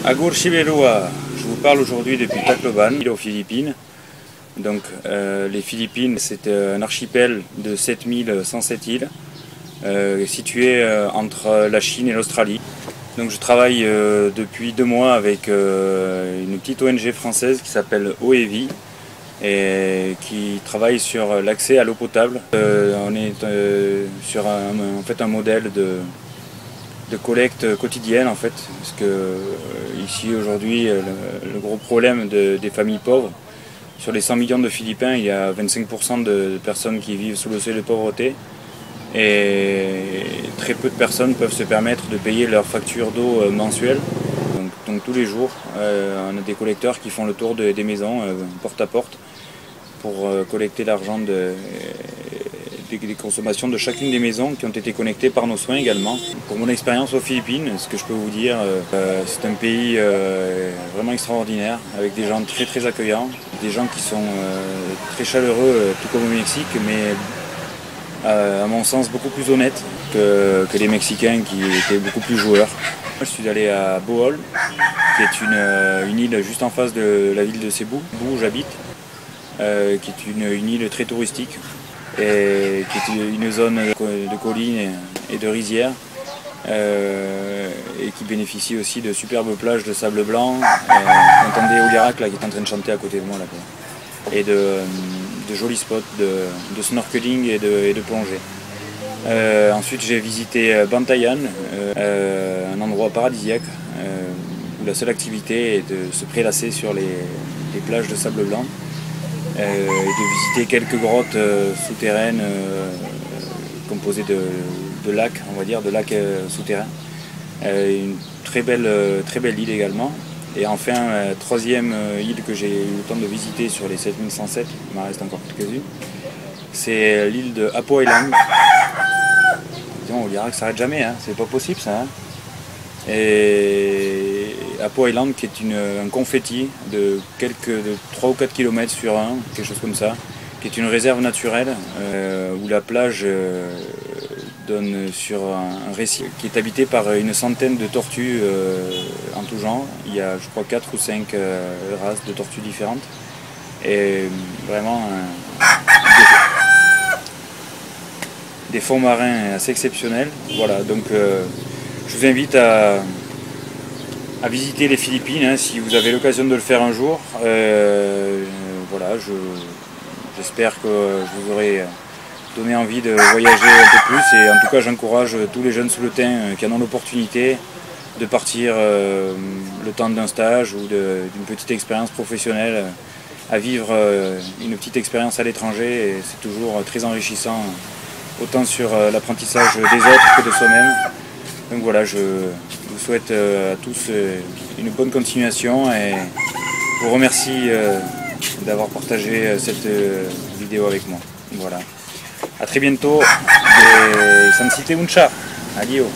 Agur Shibeloa, je vous parle aujourd'hui depuis Tacloban, île aux Philippines. Donc, les Philippines, c'est un archipel de 7107 îles, situé entre la Chine et l'Australie. Donc, je travaille depuis 2 mois avec une petite ONG française qui s'appelle OEVI et qui travaille sur l'accès à l'eau potable. On est sur un modèle de collecte quotidienne en fait, parce que ici aujourd'hui le gros problème des familles pauvres, sur les 100 millions de Philippins, il y a 25% de personnes qui vivent sous le seuil de pauvreté et très peu de personnes peuvent se permettre de payer leur facture d'eau mensuelle. Donc tous les jours, on a des collecteurs qui font le tour des maisons porte à porte pour collecter l'argent des consommations de chacune des maisons qui ont été connectées par nos soins également. Pour mon expérience aux Philippines, ce que je peux vous dire, c'est un pays vraiment extraordinaire, avec des gens très très accueillants, des gens qui sont très chaleureux, tout comme au Mexique, mais à mon sens beaucoup plus honnêtes que les Mexicains qui étaient beaucoup plus joueurs. Moi, je suis allé à Bohol, qui est une île juste en face de la ville de Cebu, où j'habite, qui est une île très touristique, et qui est une zone de collines et de rizières et qui bénéficie aussi de superbes plages de sable blanc. Vous entendez Olirak là, qui est en train de chanter à côté de moi là, et de jolis spots de snorkeling et de plongée. Ensuite j'ai visité Bantayan, un endroit paradisiaque où la seule activité est de se prélasser sur les plages de sable blanc. Et de visiter quelques grottes souterraines composées de lacs, on va dire, de lacs souterrains. Une très belle île également. Et enfin, troisième île que j'ai eu le temps de visiter sur les 7107, il m'en reste encore quelques-unes, c'est l'île de Apo Island. Disons, on dira que ça s'arrête jamais, hein. C'est pas possible ça. Hein. Et Apo Island qui est un confetti de 3 ou 4 km sur 1, quelque chose comme ça, qui est une réserve naturelle où la plage donne sur un récif qui est habité par une centaine de tortues en tout genre. Il y a je crois 4 ou 5 races de tortues différentes et vraiment des fonds marins assez exceptionnels. Voilà, donc je vous invite à visiter les Philippines hein, si vous avez l'occasion de le faire un jour. Voilà, j'espère que je vous aurai donné envie de voyager un peu plus et en tout cas j'encourage tous les jeunes sous le teint qui en ont l'opportunité de partir le temps d'un stage ou d'une petite expérience professionnelle à vivre une petite expérience à l'étranger et c'est toujours très enrichissant autant sur l'apprentissage des autres que de soi-même. Donc voilà, je vous souhaite à tous une bonne continuation et vous remercie d'avoir partagé cette vidéo avec moi. Voilà. A très bientôt et San Site Uncha. Adios.